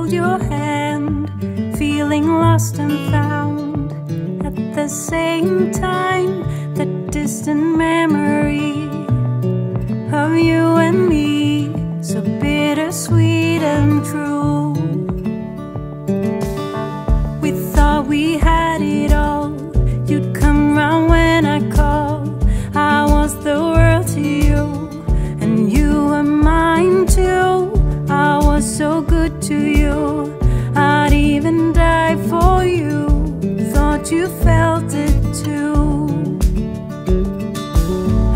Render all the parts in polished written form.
hold your hand, feeling lost and found. At the same time, the distant memory of you and me, so bittersweet and true. We thought we had it all, you'd come round when I called. I was the world to you, and you were mine too. I was so good to you, I'd even die for you. Thought you felt it too.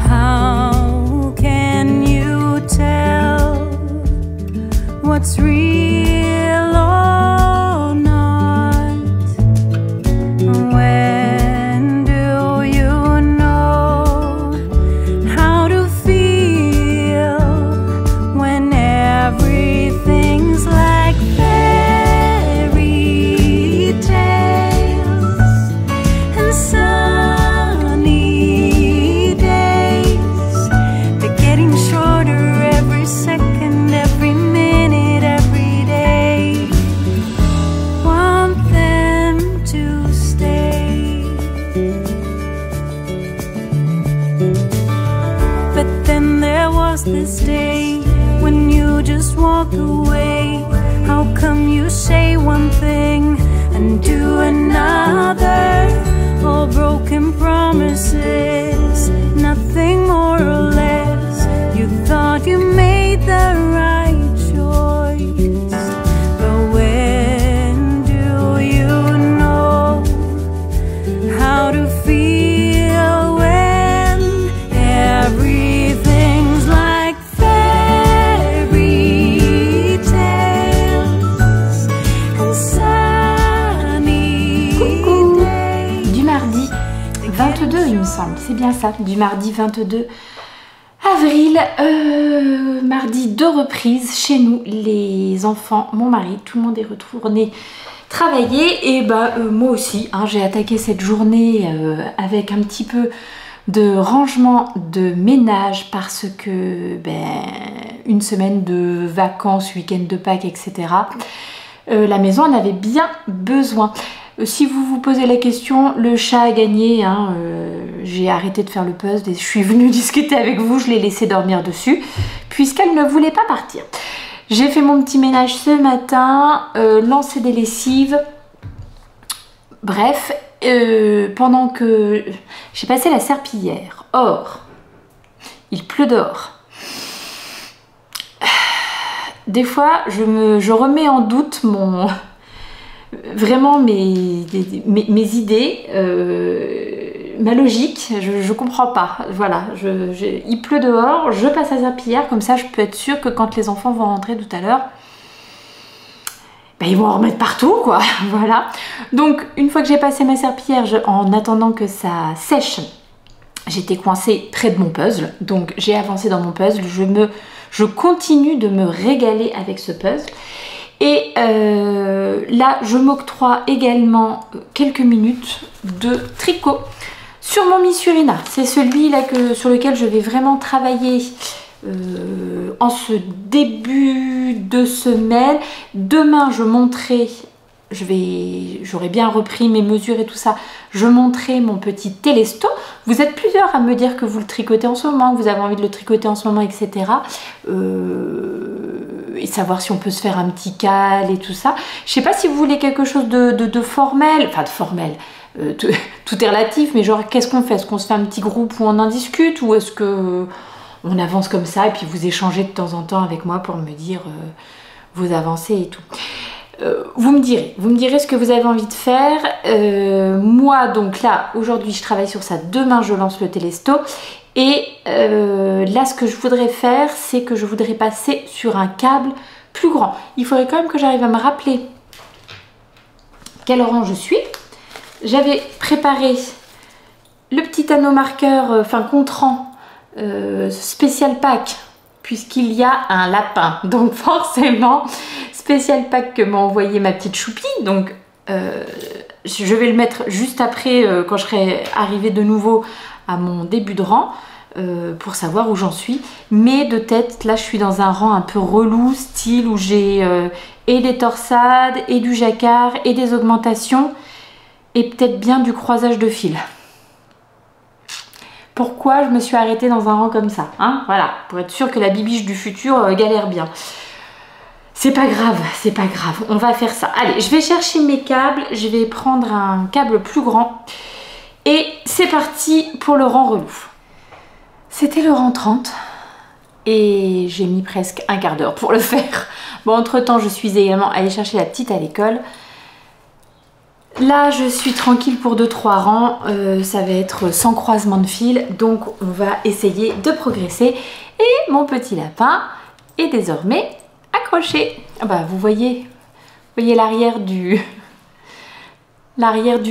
How can you tell what's real or not? When do you know how to feel when everything's like fairy tales and sunny days? They're getting shorter every second, every minute, every day. Want them to stay. But then there was this day when you just walk away. How come you say one thing and do another? All broken promises, nothing more or less. You thought you made the right choice, but when do you know how to feel when everything's like fairy tales and sunny days? Du mardi 22, il me semble, c'est bien ça, du mardi 22 avril, mardi de reprise chez nous, les enfants, mon mari, tout le monde est retourné travailler et moi aussi, hein, j'ai attaqué cette journée avec un petit peu de rangement de ménage parce que une semaine de vacances, week-end de Pâques, etc. La maison en avait bien besoin. Si vous vous posez la question, le chat a gagné, hein, j'ai arrêté de faire le puzzle et je suis venue discuter avec vous, je l'ai laissé dormir dessus puisqu'elle ne voulait pas partir. J'ai fait mon petit ménage ce matin, lancé des lessives, bref, pendant que j'ai passé la serpillière. Or, il pleut dehors. Des fois, je remets en doute vraiment mes idées, ma logique, je comprends pas. Voilà, il pleut dehors, je passe la serpillière, comme ça je peux être sûre que quand les enfants vont rentrer tout à l'heure, ils vont en remettre partout, quoi. Voilà. Donc une fois que j'ai passé ma serpillière, en attendant que ça sèche, j'étais coincée près de mon puzzle, donc j'ai avancé dans mon puzzle, je continue de me régaler avec ce puzzle. Et là, je m'octroie également quelques minutes de tricot sur mon Missurina. C'est celui-là sur lequel je vais vraiment travailler en ce début de semaine. Demain, je monterai, j'aurai bien repris mes mesures et tout ça, je monterai mon petit télesto. Vous êtes plusieurs à me dire que vous le tricotez en ce moment, que vous avez envie de le tricoter en ce moment, etc. Et savoir si on peut se faire un petit cal et tout ça. Je sais pas si vous voulez quelque chose de formel, enfin de formel, tout est relatif, mais genre qu'est-ce qu'on fait? Est-ce qu'on se fait un petit groupe où on en discute, ou est-ce que on avance comme ça et puis vous échangez de temps en temps avec moi pour me dire vos avancées et tout. Vous me direz ce que vous avez envie de faire. Moi donc là aujourd'hui je travaille sur ça, demain je lance le télesto. Et là, ce que je voudrais faire, c'est que je voudrais passer sur un câble plus grand. Il faudrait quand même que j'arrive à me rappeler quel rang je suis. J'avais préparé le petit anneau marqueur, contre-rang spécial pack, puisqu'il y a un lapin. Donc forcément, spécial pack que m'a envoyé ma petite choupie. Donc je vais le mettre juste après, quand je serai arrivée de nouveau à mon début de rang. pour savoir où j'en suis. Mais de tête, là je suis dans un rang un peu relou, style où j'ai et des torsades, et du jacquard, et des augmentations, et peut-être bien du croisage de fil. Pourquoi je me suis arrêtée dans un rang comme ça, hein? Voilà, pour être sûre que la bibiche du futur galère bien. C'est pas grave, on va faire ça. Allez, je vais chercher mes câbles, je vais prendre un câble plus grand. Et c'est parti pour le rang relou. C'était le rang 30 et j'ai mis presque un quart d'heure pour le faire. Bon, entre temps, je suis également allée chercher la petite à l'école. Là, je suis tranquille pour 2-3 rangs, ça va être sans croisement de fil, donc on va essayer de progresser. Et mon petit lapin est désormais accroché. Ah bah, vous voyez l'arrière du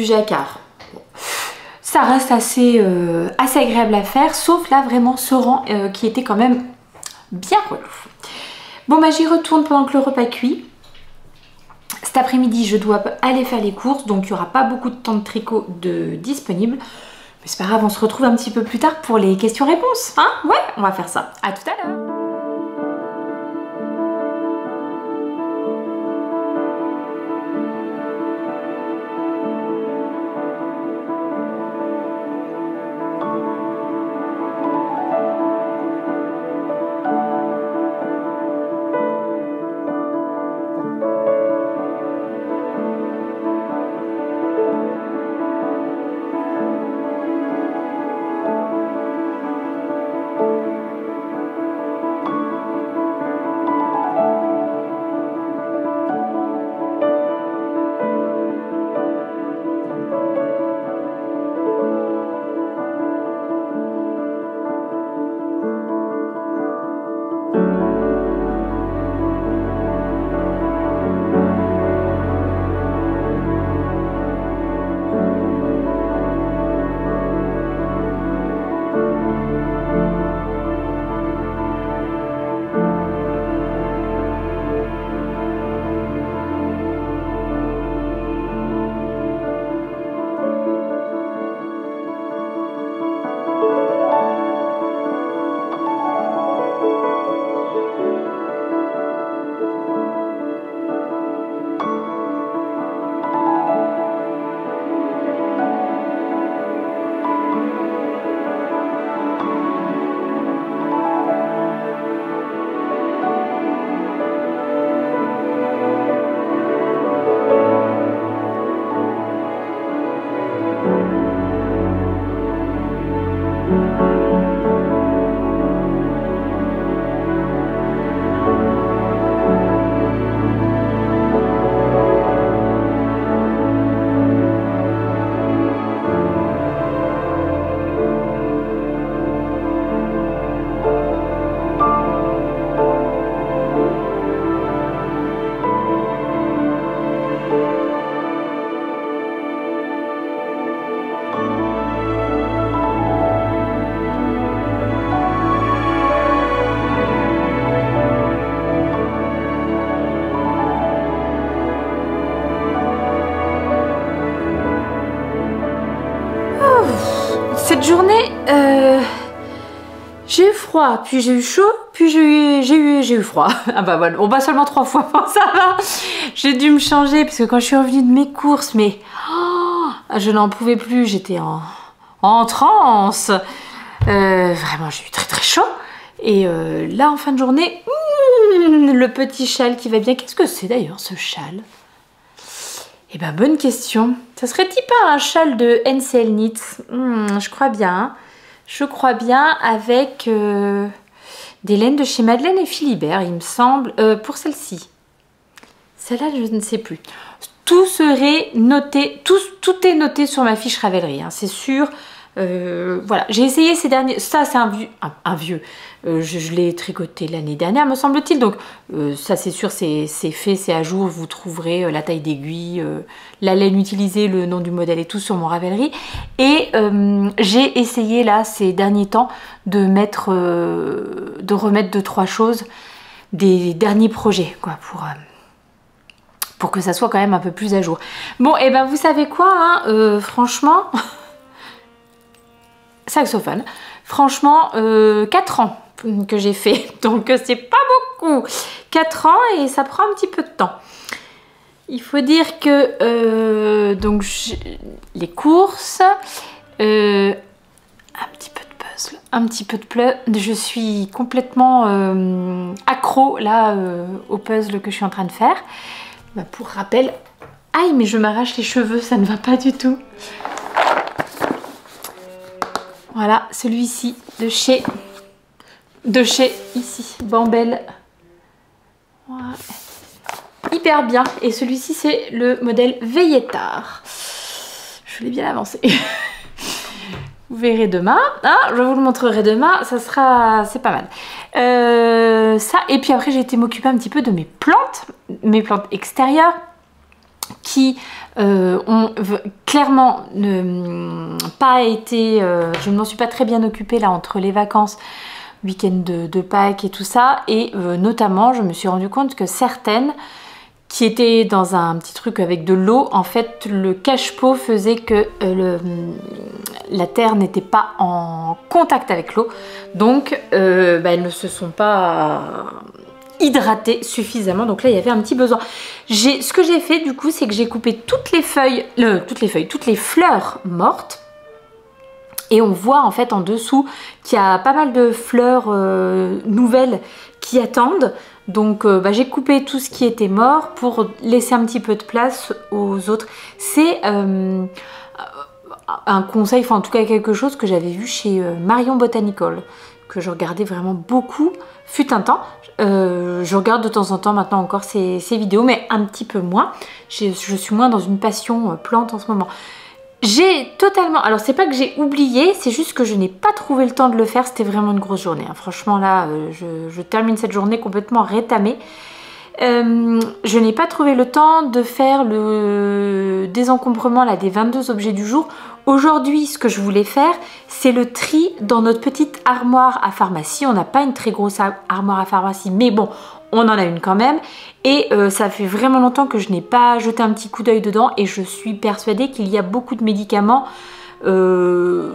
jacquard. Ça reste assez agréable à faire, sauf là vraiment ce rang qui était quand même bien relou. Bon bah j'y retourne pendant que le repas cuit. Cet après-midi, je dois aller faire les courses, donc il n'y aura pas beaucoup de temps de tricot disponible. Mais c'est pas grave, on se retrouve un petit peu plus tard pour les questions-réponses. Hein? Ouais, on va faire ça. À tout à l'heure. Cette journée, j'ai eu froid, puis j'ai eu chaud, puis j'ai eu froid. Ah bah voilà, on bat seulement 3 fois, bon, ça va. J'ai dû me changer parce que quand je suis revenue de mes courses, mais je n'en pouvais plus, j'étais en transe. Vraiment, j'ai eu très très chaud. Et là, en fin de journée, le petit châle qui va bien. Qu'est-ce que c'est d'ailleurs ce châle? Eh ben, bonne question. Ça serait-il pas un châle de NCL Knits? Je crois bien. Hein. Je crois bien avec des laines de chez Madeleine et Philibert, il me semble. Pour celle-ci. Celle-là, je ne sais plus. Tout serait noté, tout est noté sur ma fiche Ravelry, hein, c'est sûr. Voilà, j'ai essayé ces derniers. Ça, c'est un vieux. Je l'ai tricoté l'année dernière, me semble-t-il. Donc, ça, c'est sûr, c'est fait, c'est à jour. Vous trouverez la taille d'aiguille, la laine utilisée, le nom du modèle et tout sur mon Ravelry. Et j'ai essayé là ces derniers temps de remettre 2-3 choses des derniers projets, quoi, pour que ça soit quand même un peu plus à jour. Bon, et ben vous savez quoi, hein, franchement. Saxophone. Franchement, 4 ans que j'ai fait, donc c'est pas beaucoup. 4 ans et ça prend un petit peu de temps. Il faut dire que donc les courses, un petit peu de puzzle, je suis complètement accro là au puzzle que je suis en train de faire. Bah, pour rappel, aïe mais je m'arrache les cheveux, ça ne va pas du tout. Voilà, celui-ci de chez ici, Bambel. Voilà. Hyper bien. Et celui-ci c'est le modèle Veillettard. Je l'ai bien avancé. Vous verrez demain. Ah, je vous le montrerai demain. Ça sera, c'est pas mal. Ça et puis après j'ai été m'occuper un petit peu de mes plantes extérieures qui ont clairement pas été. Je ne m'en suis pas très bien occupée là entre les vacances, week-end de Pâques et tout ça. Et notamment, je me suis rendu compte que certaines qui étaient dans un petit truc avec de l'eau, en fait, le cache-pot faisait que la terre n'était pas en contact avec l'eau. Donc, elles ne se sont pas hydratées suffisamment. Donc là, il y avait un petit besoin. Ce que j'ai fait, du coup, c'est que j'ai coupé toutes les fleurs mortes. Et on voit en fait en dessous qu'il y a pas mal de fleurs nouvelles qui attendent. Donc j'ai coupé tout ce qui était mort pour laisser un petit peu de place aux autres. C'est un conseil, enfin en tout cas quelque chose que j'avais vu chez Marion Botanical, que je regardais vraiment beaucoup, fut un temps. Je regarde de temps en temps maintenant encore ces vidéos, mais un petit peu moins. Je suis moins dans une passion plante en ce moment. J'ai totalement... Alors c'est pas que j'ai oublié, c'est juste que je n'ai pas trouvé le temps de le faire. C'était vraiment une grosse journée. Hein. Franchement là, je termine cette journée complètement rétamée. Je n'ai pas trouvé le temps de faire le désencombrement là, des 22 objets du jour. Aujourd'hui, ce que je voulais faire, c'est le tri dans notre petite armoire à pharmacie. On n'a pas une très grosse armoire à pharmacie, mais bon, on en a une quand même. Et ça fait vraiment longtemps que je n'ai pas jeté un petit coup d'œil dedans. Et je suis persuadée qu'il y a beaucoup de médicaments qu'on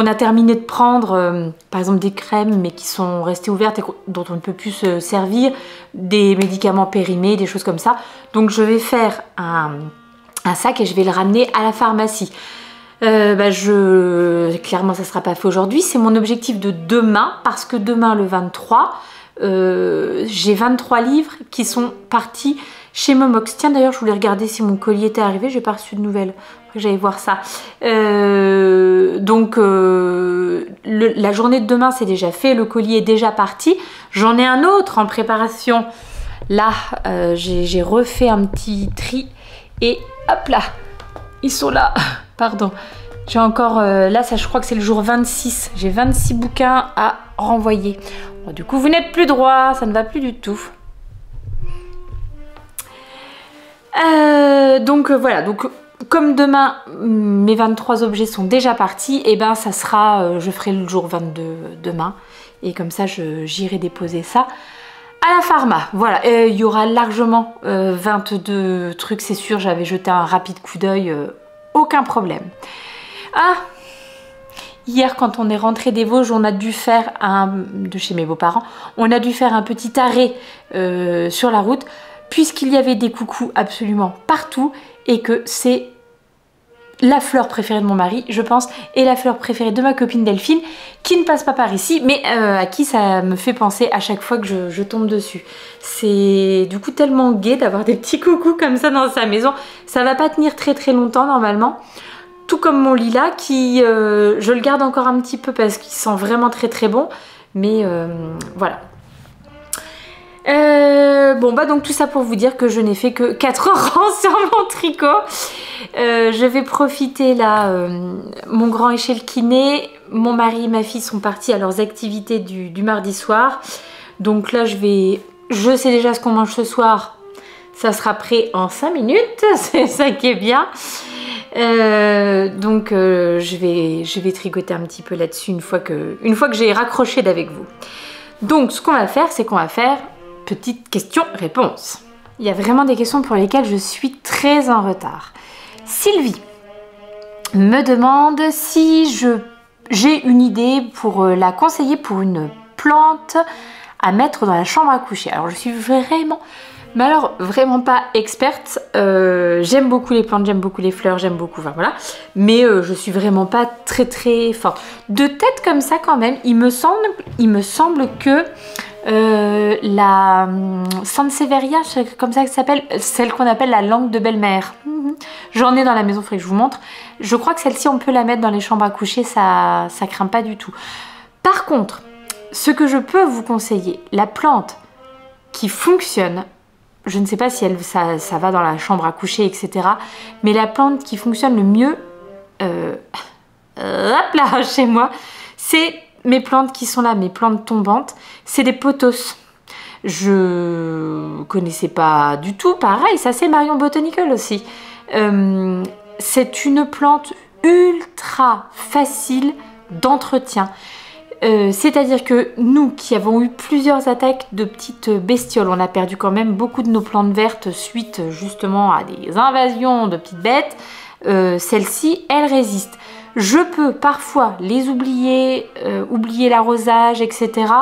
a terminé de prendre, par exemple des crèmes, mais qui sont restées ouvertes et dont on ne peut plus se servir, des médicaments périmés, des choses comme ça. Donc je vais faire un sac et je vais le ramener à la pharmacie. Clairement ça ne sera pas fait aujourd'hui, c'est mon objectif de demain, parce que demain le 23, j'ai 23 livres qui sont partis chez Momox. Tiens d'ailleurs je voulais regarder si mon colis était arrivé, j'ai pas reçu de nouvelles, j'allais voir ça. La journée de demain c'est déjà fait, le colis est déjà parti, j'en ai un autre en préparation. Là j'ai refait un petit tri et hop là, ils sont là, pardon. J'ai encore, là ça, je crois que c'est le jour 26, j'ai 26 bouquins à renvoyer. Bon, du coup vous n'êtes plus droit, ça ne va plus du tout. Voilà, donc comme demain mes 23 objets sont déjà partis, et ben ça sera, je ferai le jour 22 demain. Et comme ça j'irai déposer ça à la pharma. Voilà, il y aura largement 22 trucs, c'est sûr, j'avais jeté un rapide coup d'œil, aucun problème. Ah, hier quand on est rentré des Vosges, on a dû faire de chez mes beaux-parents, on a dû faire un petit arrêt sur la route, puisqu'il y avait des coucous absolument partout, et que c'est la fleur préférée de mon mari, je pense, et la fleur préférée de ma copine Delphine, qui ne passe pas par ici, mais à qui ça me fait penser à chaque fois que je tombe dessus. C'est du coup tellement gai d'avoir des petits coucous comme ça dans sa maison. Ça va pas tenir très très longtemps normalement. Tout comme mon lilas qui, je le garde encore un petit peu parce qu'il sent vraiment très très bon. Mais voilà. Donc tout ça pour vous dire que je n'ai fait que 4 rangs sur mon tricot. Je vais profiter là, mon grand est chez le kiné, mon mari et ma fille sont partis à leurs activités du mardi soir. Donc là je sais déjà ce qu'on mange ce soir, ça sera prêt en 5 minutes, c'est ça qui est bien. Je vais tricoter un petit peu là-dessus une fois que j'ai raccroché d'avec vous. Donc ce qu'on va faire, c'est qu'on va faire petite question-réponse. Il y a vraiment des questions pour lesquelles je suis très en retard. Sylvie me demande si j'ai une idée pour la conseiller pour une plante à mettre dans la chambre à coucher. Alors je suis vraiment, mais alors vraiment pas experte. J'aime beaucoup les plantes, j'aime beaucoup les fleurs, j'aime beaucoup, enfin voilà. Mais je suis vraiment pas très forte. De tête comme ça quand même, il me semble que la Sansevieria, c'est comme ça que ça s'appelle, celle qu'on appelle la langue de belle-mère. J'en ai dans la maison, il faudrait que je vous montre. Je crois que celle-ci, on peut la mettre dans les chambres à coucher, ça craint pas du tout. Par contre, ce que je peux vous conseiller, la plante qui fonctionne, je ne sais pas si ça va dans la chambre à coucher, etc. Mais la plante qui fonctionne le mieux, hop là, chez moi, c'est mes plantes qui sont là, mes plantes tombantes, c'est des pothos. Je connaissais pas du tout, pareil, ça c'est Marion Botanical aussi. C'est une plante ultra facile d'entretien. C'est-à-dire que nous qui avons eu plusieurs attaques de petites bestioles, on a perdu quand même beaucoup de nos plantes vertes suite justement à des invasions de petites bêtes, celles-ci, elles résistent. Je peux parfois les oublier, oublier l'arrosage, etc.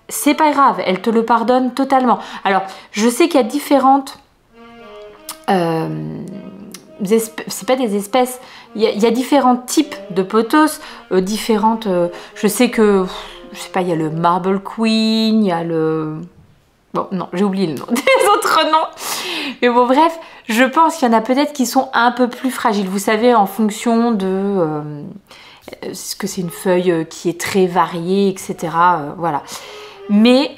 C'est pas grave, elles te le pardonnent totalement. Alors, je sais qu'il y a différentes... c'est pas des espèces, il y a différents types de pothos, différentes, je sais que, je sais pas, il y a le Marble Queen, il y a le... Bon, non, j'ai oublié le nom des autres noms. Mais bon, bref, je pense qu'il y en a peut-être qui sont un peu plus fragiles. Vous savez, en fonction de... ce que c'est une feuille qui est très variée, etc. Voilà. Mais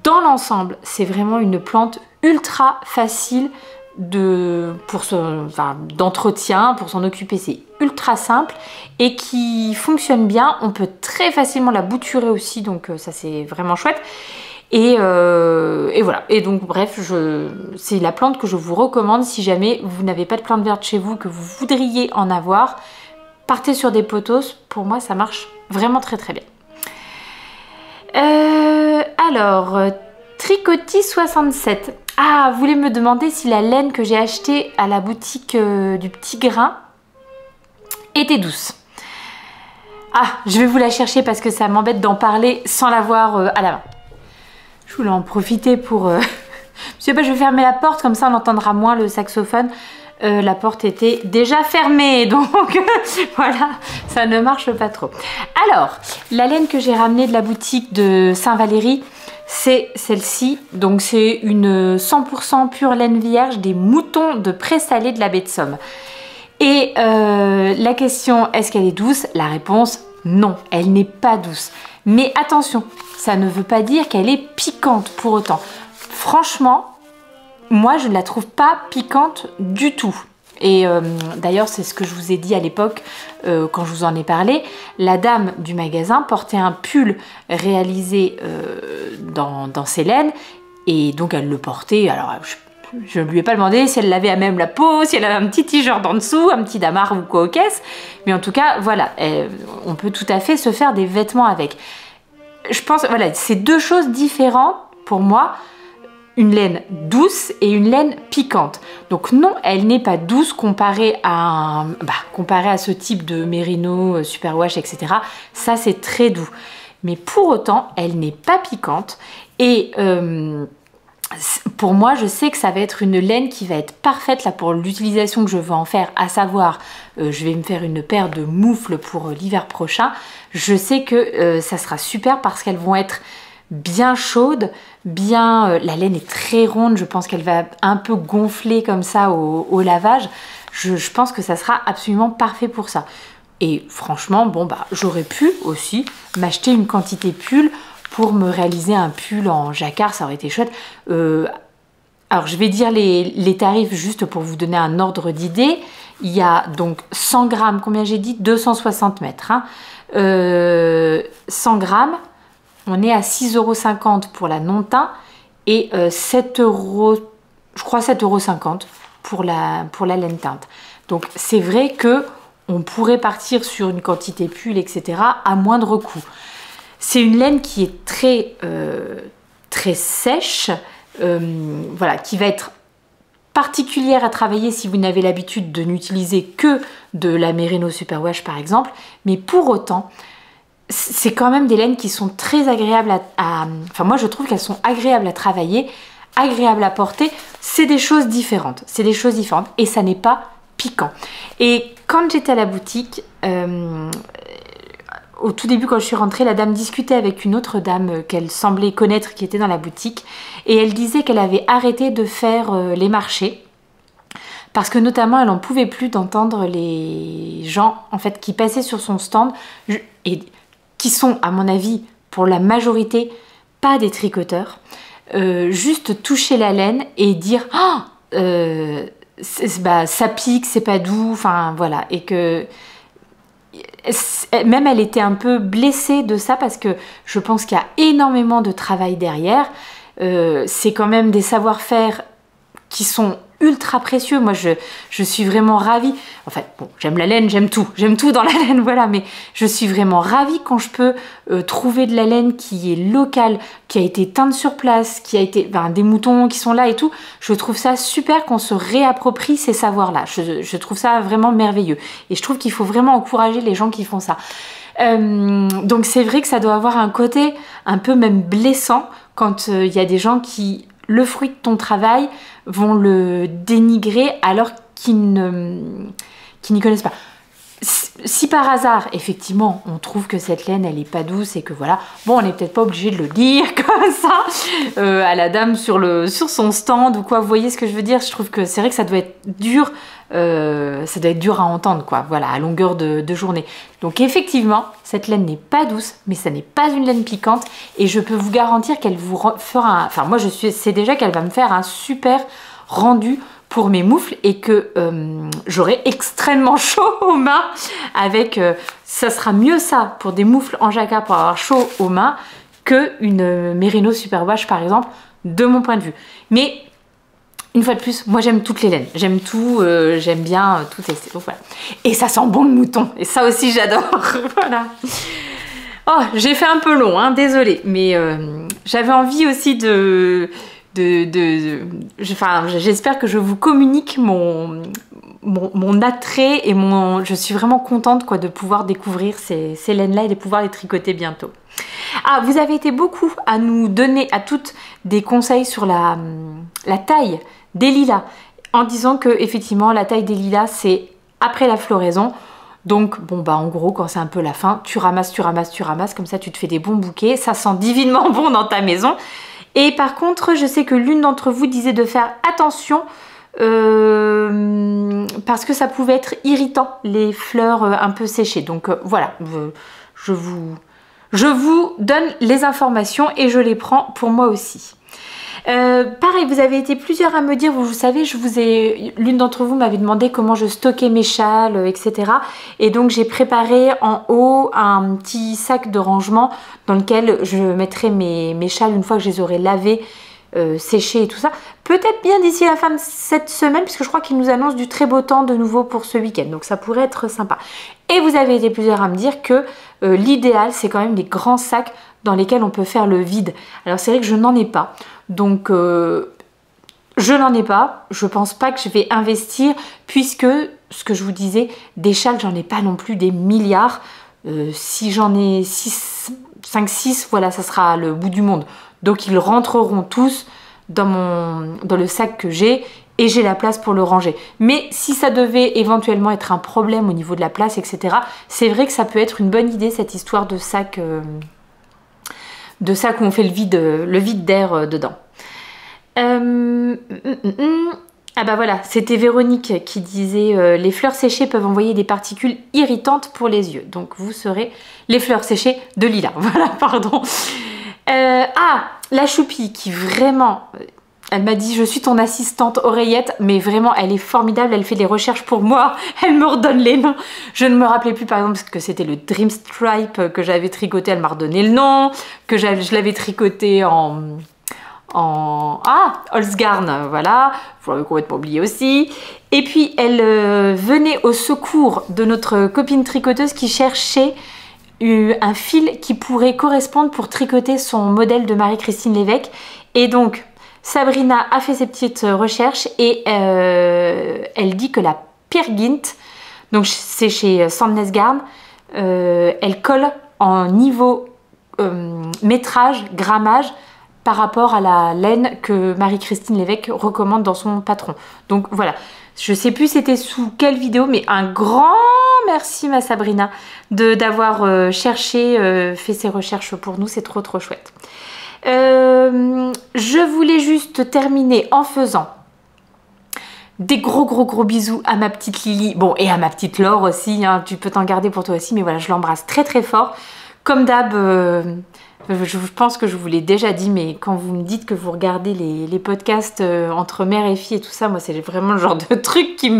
dans l'ensemble, c'est vraiment une plante ultra facile d'entretien, pour s'en occuper. C'est ultra simple et qui fonctionne bien. On peut très facilement la bouturer aussi, donc ça c'est vraiment chouette. Et voilà. Et donc bref, c'est la plante que je vous recommande si jamais vous n'avez pas de plante verte chez vous, que vous voudriez en avoir. Partez sur des pothos. Pour moi, ça marche vraiment très bien. Alors, Tricoty 67. Ah, vous voulez me demander si la laine que j'ai achetée à la boutique du Petit Grain était douce. Ah, je vais vous la chercher parce que ça m'embête d'en parler sans l'avoir à la main. Je voulais en profiter pour... Je sais pas, je vais fermer la porte, comme ça on entendra moins le saxophone. La porte était déjà fermée, donc voilà, ça ne marche pas trop. Alors, la laine que j'ai ramenée de la boutique de Saint-Valéry, c'est celle-ci. Donc c'est une 100% pure laine vierge des moutons de présalé de la baie de Somme. Et la question, est-ce qu'elle est douce? La réponse, non, elle n'est pas douce. Mais attention, ça ne veut pas dire qu'elle est piquante pour autant. Franchement, moi je ne la trouve pas piquante du tout. Et d'ailleurs c'est ce que je vous ai dit à l'époque quand je vous en ai parlé. La dame du magasin portait un pull réalisé dans ces laines. Et donc elle le portait, alors je ne lui ai pas demandé si elle lavait à même la peau, si elle avait un petit t-shirt en dessous, un petit damar ou quoi aux caisses. Mais en tout cas, voilà, on peut tout à fait se faire des vêtements avec. Je pense, voilà, c'est deux choses différentes pour moi. Une laine douce et une laine piquante. Donc non, elle n'est pas douce comparée à, ce type de mérino, superwash, etc. Ça, c'est très doux. Mais pour autant, elle n'est pas piquante. Et pour moi, je sais que ça va être une laine qui va être parfaite là pour l'utilisation que je veux en faire, à savoir, je vais me faire une paire de moufles pour l'hiver prochain. Je sais que ça sera super parce qu'elles vont être bien chaude, bien... la laine est très ronde, je pense qu'elle va un peu gonfler comme ça au lavage. Je pense que ça sera absolument parfait pour ça. Et franchement, bon bah j'aurais pu aussi m'acheter une quantité pull pour me réaliser un pull en jacquard, ça aurait été chouette. Alors je vais dire les tarifs juste pour vous donner un ordre d'idée. Il y a donc 100 grammes, combien j'ai dit? 260 mètres. Hein. 100 grammes. On est à 6,50 € pour la non-teint et 7 €, je crois 7,50 € pour la laine teinte. Donc c'est vrai que on pourrait partir sur une quantité pull, etc. à moindre coût. C'est une laine qui est très sèche, voilà, qui va être particulière à travailler si vous n'avez l'habitude de n'utiliser que de la Merino Superwash par exemple, mais pour autant, c'est quand même des laines qui sont très agréables enfin moi je trouve qu'elles sont agréables à travailler, agréables à porter, c'est des choses différentes, et ça n'est pas piquant. Et quand j'étais à la boutique, au tout début quand je suis rentrée, la dame discutait avec une autre dame qu'elle semblait connaître qui était dans la boutique, et elle disait qu'elle avait arrêté de faire les marchés, parce que notamment elle n'en pouvait plus d'entendre les gens en fait qui passaient sur son stand, et qui sont à mon avis pour la majorité pas des tricoteurs, juste toucher la laine et dire ça pique, c'est pas doux, enfin voilà, et que même elle était un peu blessée de ça parce que je pense qu'il y a énormément de travail derrière. C'est quand même des savoir-faire qui sont ultra précieux. Moi je suis vraiment ravie, en fait bon, j'aime la laine, j'aime tout dans la laine, voilà, mais je suis vraiment ravie quand je peux trouver de la laine qui est locale, qui a été teinte sur place, qui a été des moutons qui sont là et tout. Je trouve ça super qu'on se réapproprie ces savoirs là, je trouve ça vraiment merveilleux, et je trouve qu'il faut vraiment encourager les gens qui font ça. Donc c'est vrai que ça doit avoir un côté un peu même blessant quand il y a des gens qui, le fruit de ton travail, vont le dénigrer alors qu'ils n'y connaissent pas. Si par hasard, effectivement, on trouve que cette laine, elle est pas douce et que voilà, bon, on n'est peut-être pas obligé de le dire comme ça à la dame sur son stand ou quoi, vous voyez ce que je veux dire? Je trouve que c'est vrai que ça doit être dur, à entendre, quoi, voilà, à longueur de journée. Donc effectivement, cette laine n'est pas douce, mais ça n'est pas une laine piquante, et je peux vous garantir qu'elle vous fera enfin moi c'est déjà qu'elle va me faire un super rendu pour mes moufles, et que j'aurai extrêmement chaud aux mains avec, ça sera mieux ça pour des moufles en jacquard pour avoir chaud aux mains que une Merino Superwash par exemple, de mon point de vue. Mais une fois de plus, moi j'aime toutes les laines, j'aime tout, j'aime bien tout tester, donc voilà. Et ça sent bon le mouton, et ça aussi j'adore, voilà. Oh, j'ai fait un peu long, hein, désolée, mais j'avais envie aussi j'espère que je vous communique mon attrait et je suis vraiment contente, quoi, de pouvoir découvrir ces laines là et de pouvoir les tricoter bientôt. Ah, vous avez été beaucoup à nous donner à toutes des conseils sur la taille des lilas, en disant que effectivement la taille des lilas c'est après la floraison. Donc bon en gros quand c'est un peu la fin, tu ramasses, comme ça tu te fais des bons bouquets, ça sent divinement bon dans ta maison. Et par contre, je sais que l'une d'entre vous disait de faire attention parce que ça pouvait être irritant, les fleurs un peu séchées. Donc voilà, je vous donne les informations et je les prends pour moi aussi. Pareil, vous avez été plusieurs à me dire, vous savez, l'une d'entre vous m'avait demandé comment je stockais mes châles, etc. Et donc j'ai préparé en haut un petit sac de rangement dans lequel je mettrai mes châles une fois que je les aurai lavés, séchés et tout ça. Peut-être bien d'ici la fin de cette semaine, puisque je crois qu'il nous annonce du très beau temps de nouveau pour ce week-end. Donc ça pourrait être sympa. Et vous avez été plusieurs à me dire que l'idéal, c'est quand même des grands sacs dans lesquels on peut faire le vide. Alors c'est vrai que je n'en ai pas. Donc je n'en ai pas, je pense pas que je vais investir, puisque ce que je vous disais, des châles j'en ai pas non plus des milliards. Si j'en ai 5-6, voilà, ça sera le bout du monde. Donc ils rentreront tous dans le sac que j'ai, et j'ai la place pour le ranger. Mais si ça devait éventuellement être un problème au niveau de la place, etc., c'est vrai que ça peut être une bonne idée, cette histoire de sac où on fait le vide d'air dedans. Ah bah voilà, c'était Véronique qui disait les fleurs séchées peuvent envoyer des particules irritantes pour les yeux. Donc vous serez les fleurs séchées de lilas. Voilà, pardon. La choupie qui vraiment... Elle m'a dit, je suis ton assistante oreillette, mais vraiment, elle est formidable, elle fait des recherches pour moi, elle me redonne les noms. Je ne me rappelais plus, par exemple, que c'était le Dream Stripe que j'avais tricoté, elle m'a redonné le nom, que je l'avais tricoté en Holzgarn, voilà, je l'avais complètement oublié aussi. Et puis, elle venait au secours de notre copine tricoteuse qui cherchait un fil qui pourrait correspondre pour tricoter son modèle de Marie-Christine Lévesque. Et donc, Sabrina a fait ses petites recherches et elle dit que la Peer Gynt, donc c'est chez Sandnesgarn, elle colle en niveau métrage, grammage par rapport à la laine que Marie-Christine Lévesque recommande dans son patron. Donc voilà, je sais plus c'était sous quelle vidéo, mais un grand merci ma Sabrina d'avoir cherché, fait ses recherches pour nous, c'est trop chouette. Je voulais juste terminer en faisant des gros bisous à ma petite Lily, bon et à ma petite Laure aussi, hein, tu peux t'en garder pour toi aussi, mais voilà, je l'embrasse très fort. Comme d'hab, je pense que je vous l'ai déjà dit, mais quand vous me dites que vous regardez les podcasts entre mère et fille et tout ça, moi c'est vraiment le genre de truc qui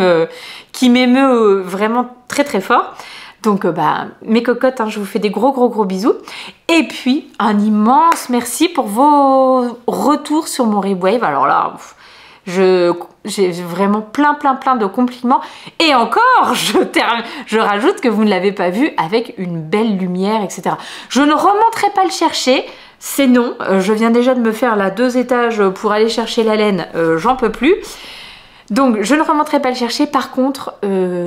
m'émeut vraiment très fort. Donc mes cocottes, hein, je vous fais des gros bisous. Et puis un immense merci pour vos retours sur mon Ribwave. Alors là, j'ai vraiment plein de compliments. Et encore, je rajoute que vous ne l'avez pas vu avec une belle lumière, etc. Je ne remonterai pas le chercher. C'est non. Je viens déjà de me faire là 2 étages pour aller chercher la laine. J'en peux plus. Donc je ne remonterai pas le chercher. Par contre,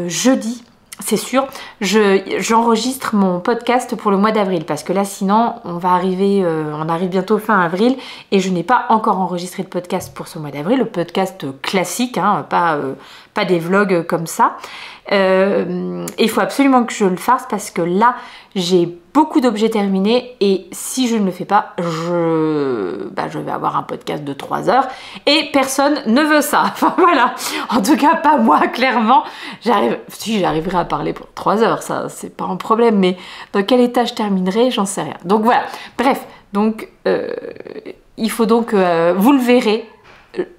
jeudi, c'est sûr, j'enregistre mon podcast pour le mois d'avril parce que là sinon on arrive bientôt fin avril et je n'ai pas encore enregistré de podcast pour ce mois d'avril, le podcast classique, hein, pas des vlogs comme ça. Il faut absolument que je le fasse parce que là j'ai beaucoup d'objets terminés et si je ne le fais pas, je vais avoir un podcast de 3 heures et personne ne veut ça. Enfin voilà, en tout cas pas moi clairement. J'arriverai à parler pour 3 heures, ça c'est pas un problème, mais dans quel état je terminerai, j'en sais rien. Donc voilà, bref, donc il faut donc, vous le verrez,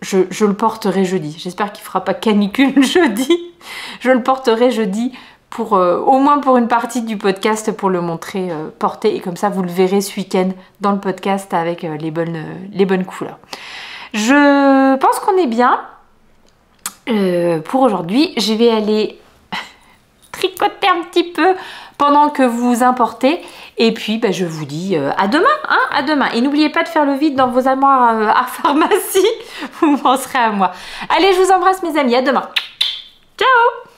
je le porterai jeudi. J'espère qu'il ne fera pas canicule jeudi. Je le porterai jeudi pour au moins pour une partie du podcast pour le montrer porté et comme ça vous le verrez ce week-end dans le podcast avec les bonnes couleurs. Je pense qu'on est bien pour aujourd'hui. Je vais aller tricoter un petit peu pendant que vous importez et puis je vous dis à demain, hein, à demain. Et n'oubliez pas de faire le vide dans vos armoires à pharmacie, vous penserez à moi. Allez, je vous embrasse mes amis, à demain. Ciao!